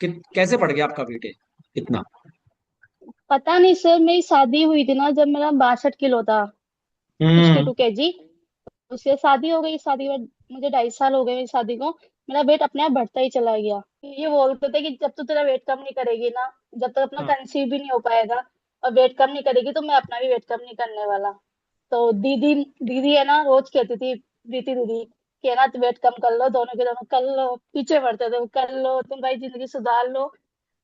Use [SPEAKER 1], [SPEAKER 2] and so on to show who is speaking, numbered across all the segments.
[SPEAKER 1] कैसे बढ़ गया आपका वेट इतना?
[SPEAKER 2] पता नहीं सर, मेरी शादी हुई थी ना जब मेरा 62 किलो था। Sixty
[SPEAKER 1] hmm.
[SPEAKER 2] टू के जी उससे शादी हो गई। शादी के बाद मुझे 2.5 साल हो गए मेरी शादी को। मेरा वेट अपने आप बढ़ता ही चला गया। ये बोलते थे कि जब तक तेरा वेट कम नहीं करेगी ना, जब तक अपना
[SPEAKER 1] हाँ।
[SPEAKER 2] कंसीव भी नहीं हो पाएगा और वेट कम नहीं करेगी, तो मैं अपना भी वेट कम नहीं करने वाला। तो दीदी दीदी है ना, रोज कहती थी, प्रीति दीदी, कि है ना वेट कम कर लो, दोनों के दोनों कर लो। पीछे पड़ते थे, कर लो तुम भाई, जिंदगी सुधार लो।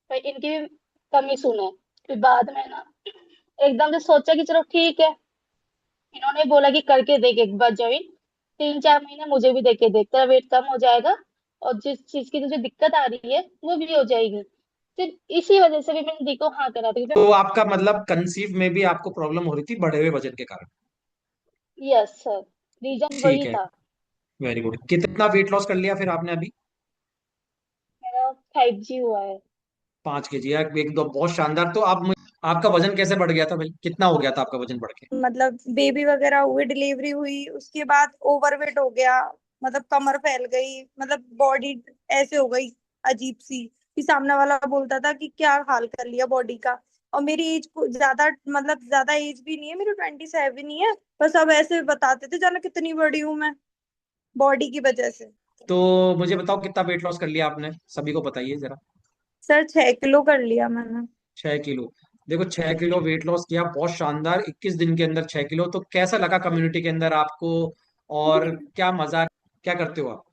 [SPEAKER 2] भाई इनकी भी कमी सुने। फिर बाद में ना एकदम से सोचा कि चलो ठीक है। इन्होंने बोला कि करके देख एक बार ज्वाइन, 3-4 महीने मुझे भी देखे देख, तेरा वेट कम हो जाएगा और जिस चीज की तुझे दिक्कत आ रही है वो भी हो जाएगी। फिर इसी वजह से भी मैंने दी को हाँ करा था, क्योंकि
[SPEAKER 1] तो आपका मतलब कंसीव में भी आपको प्रॉब्लम हो रही थी बढ़े हुए वजन के कारण?
[SPEAKER 2] यस सर, रीजन
[SPEAKER 1] ठीक
[SPEAKER 2] वही
[SPEAKER 1] है।
[SPEAKER 2] था।
[SPEAKER 1] Very good. कितना वेट लॉस कर लिया फिर आपने अभी?
[SPEAKER 2] मेरा 5G हुआ है।
[SPEAKER 1] 5 kg? यार एक दो बहुत शानदार। तो आपका वजन कैसे बढ़ गया था भाई? कितना हो गया था आपका वजन बढ़ के?
[SPEAKER 2] मतलब बेबी वगैरह हुए, डिलीवरी हुई, उसके बाद ओवरवेट हो गया। मतलब कमर फैल गई, मतलब बॉडी ऐसे हो गई अजीब सी, कि सामने वाला बोलता था कि क्या हाल कर लिया बॉडी का। और मेरी एज को ज्यादा, मतलब ज्यादा एज भी नहीं है, मेरी 27 ही है। बस अब ऐसे बताते थे जाना कितनी बड़ी हूं मैं, बॉडी की वजह से।
[SPEAKER 1] तो मुझे बताओ कितना वेट लॉस कर लिया आपने, सभी को बताइए जरा।
[SPEAKER 2] सर 6 किलो कर लिया मैंने।
[SPEAKER 1] 6 किलो? देखो 6 किलो वेट लॉस किया, बहुत शानदार। 21 दिन के अंदर 6 किलो, तो कैसा लगा कम्युनिटी के अंदर आपको? और क्या मजा, क्या करते हो आप?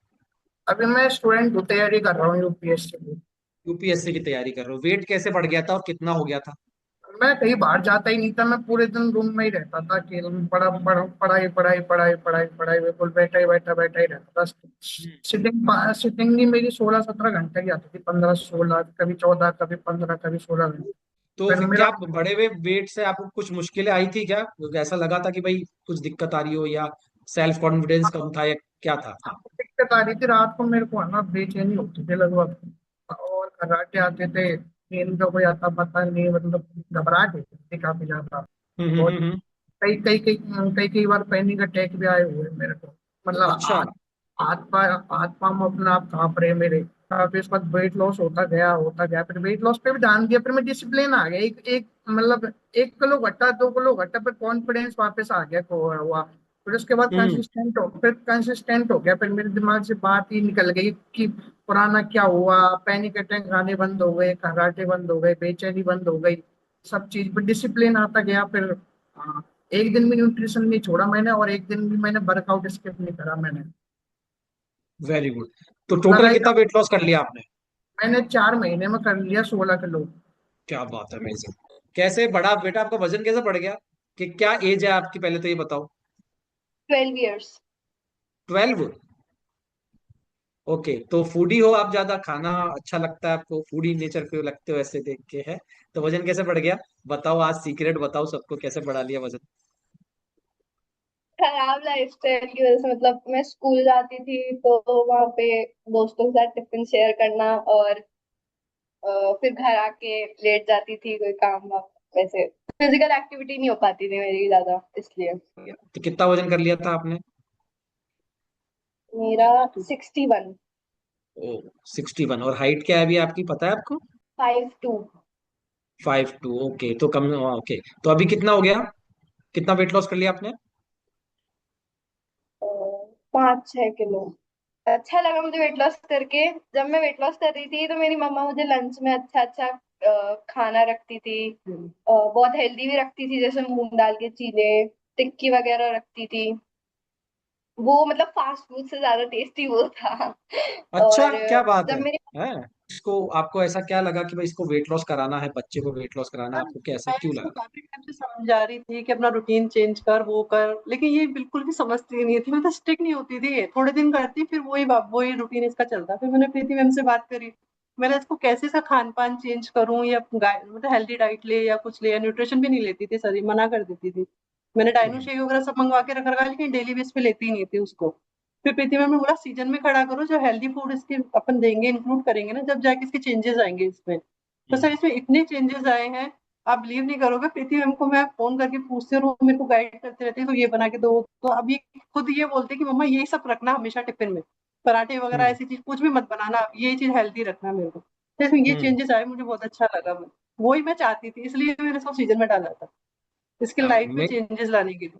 [SPEAKER 2] अभी मैं स्टूडेंट हूँ, तैयारी कर रहा हूँ यूपीएससी की।
[SPEAKER 1] यूपीएससी की तैयारी कर रहे हो? वेट कैसे बढ़ गया था और कितना हो गया था?
[SPEAKER 2] मैं कहीं बाहर जाता ही नहीं था, मैं पूरे दिन रूम में ही रहता था कि पढ़ाई पढ़ाई पढ़ाई पढ़ाई पढ़ाई, बिल्कुल बैठा ही बैठा ही रहता था। सिटिंग सिटिंग ही मेरी 16-17 घंटे की आती थी, 15-16, कभी 14, कभी 15, कभी 16 घंटे।
[SPEAKER 1] तो
[SPEAKER 2] फिर
[SPEAKER 1] फिर
[SPEAKER 2] मेरा
[SPEAKER 1] क्या बड़े हुए वेट से आपको कुछ मुश्किलें आई थी क्या? ऐसा लगा था कि भाई कुछ दिक्कत आ रही हो, या सेल्फ कॉन्फिडेंस कम था, या क्या था? हाँ।
[SPEAKER 2] दिक्कत आ रही थी, रात को मेरे को है ना बेचैनी होती थी लगभग, और खर्राटे आते थे, नींद का कोई आता पता नहीं, मतलब घबराहट होती थी काफी ज्यादा। और
[SPEAKER 1] हम्म।
[SPEAKER 2] कई कई कई कई कई बार पैनिक अटैक भी आए हुए हैं मेरे को। मतलब
[SPEAKER 1] अच्छा।
[SPEAKER 2] हाथ पाँव अपने आप कांप रहे मेरे। फिर उसके बाद वेट लॉस होता गया, फिर वेट लॉस पे भी ध्यान दिया, फिर मैं डिसिप्लिन आ गया। एक एक मतलब 1 किलो घटा, 2 किलो घटा, फिर कॉन्फिडेंस वापस आ गया को हुआ। फिर उसके बाद
[SPEAKER 1] हम्म।
[SPEAKER 2] कंसिस्टेंट हो गया, फिर मेरे दिमाग से बात ही निकल गई कि पुराना क्या हुआ। पैनिक अटैक आने बंद हो गए, खर्राटे बंद हो गए, बेचैनी बंद हो गई, सब चीज पर डिसिप्लिन आता गया। फिर हाँ, एक दिन भी न्यूट्रिशन नहीं छोड़ा मैंने, और एक दिन भी मैंने वर्कआउट स्किप नहीं करा मैंने।
[SPEAKER 1] Very good. तो टोटल
[SPEAKER 2] लगाई,
[SPEAKER 1] कितना वेट लॉस कर लिया आपने?
[SPEAKER 2] मैंने 4 महीने में कर लिया 16 किलो।
[SPEAKER 1] क्या बात है, अमेजिंग। कैसे बढ़ा बेटा आपका वजन, कैसे बढ़ गया? कि क्या एज है आपकी, पहले तो ये बताओ।
[SPEAKER 2] 12 इयर्स।
[SPEAKER 1] 12? ओके, तो फूडी हो आप? ज्यादा खाना अच्छा लगता है आपको? फूडी नेचर के लगते हो ऐसे देख के, है? तो वजन कैसे बढ़ गया? बताओ, आज सीक्रेट बताओ सबको, कैसे बढ़ा लिया वजन?
[SPEAKER 2] खराब लाइफस्टाइल की वजह से, मतलब मैं स्कूल जाती थी तो वहां पे दोस्तों के साथ टिफिन शेयर करना, और फिर घर आके लेट जाती थी, कोई काम वाम, वैसे फिजिकल एक्टिविटी नहीं हो पाती थी मेरी ज्यादा, इसलिए।
[SPEAKER 1] तो कितना वजन कर लिया था आपने?
[SPEAKER 2] मेरा 61।
[SPEAKER 1] ओ, 61। और हाइट क्या है अभी आपकी, पता है आपको?
[SPEAKER 2] 5'2".
[SPEAKER 1] 5'2"? ओके, तो कम। ओके, तो अभी कितना हो गया? कितना वेट लॉस कर लिया आपने?
[SPEAKER 2] 5-6 किलो। अच्छा लगा मुझे वेट लॉस करके। जब मैं वेट लॉस कर रही थी तो मेरी मम्मा मुझे लंच में अच्छा अच्छा खाना रखती थी। बहुत हेल्दी भी रखती थी, जैसे मूंग दाल के चीले, टिक्की वगैरह रखती थी। वो मतलब फास्ट फूड से ज्यादा टेस्टी वो था।
[SPEAKER 1] अच्छा,
[SPEAKER 2] और
[SPEAKER 1] क्या बात
[SPEAKER 2] जब
[SPEAKER 1] है।
[SPEAKER 2] मेरी
[SPEAKER 1] है? इसको आपको ऐसा क्या लगा कि भाई इसको वेट लॉस कराना है, बच्चे को वेट लॉस कराना है
[SPEAKER 2] सर,
[SPEAKER 1] आपको, कैसे,
[SPEAKER 2] मैं
[SPEAKER 1] क्यों
[SPEAKER 2] इसको
[SPEAKER 1] लगा?
[SPEAKER 2] काफी टाइम से समझा रही थी कि अपना रूटीन चेंज कर, वो कर, लेकिन ये बिल्कुल भी समझती नहीं थी, मतलब स्टिक नहीं होती थी। थोड़े दिन करती, फिर वही रूटीन इसका चलता। फिर मैंने प्रीति मैम से बात करी, मैंने इसको कैसे सा खान पान चेंज करूं, या मतलब हेल्दी डाइट ले या कुछ ले, या न्यूट्रिशन भी नहीं लेती थी, सर मना कर देती थी। मैंने डाइनो शेक वगैरह सब मंगवा के रख रखा, लेकिन डेली बेस पे लेती ही नहीं थी उसको। फिर प्रीति मैम ने बोला सीजन में खड़ा करो, जो हेल्दी फूड इसके अपन देंगे, इंक्लूड करेंगे ना, जब जाके इसके चेंजेस आएंगे इसमें। तो
[SPEAKER 1] हम्म।
[SPEAKER 2] सर इसमें इतने चेंजेस आए हैं, आप बिलीव नहीं करोगे। प्रीति मैम को मैं फोन करके पूछती हूँ, वो मेरे को गाइड करते रहते हैं, तो ये बना के दो, तो अब ये खुद ये बोलते हैं कि मम्मा यही सब रखना हमेशा टिफिन में, पराठे वगैरह
[SPEAKER 1] हम्म।
[SPEAKER 2] ऐसी चीज कुछ भी मत बनाना, ये चीज हेल्दी रखना मेरे को।
[SPEAKER 3] ये
[SPEAKER 1] हम्म।
[SPEAKER 3] चेंजेस आए, मुझे बहुत अच्छा लगा। वही मैं चाहती थी, इसलिए मैंने सब सीजन में डाला था, इसके
[SPEAKER 1] हाँ,
[SPEAKER 3] लाइफ में चेंजेस लाने के लिए।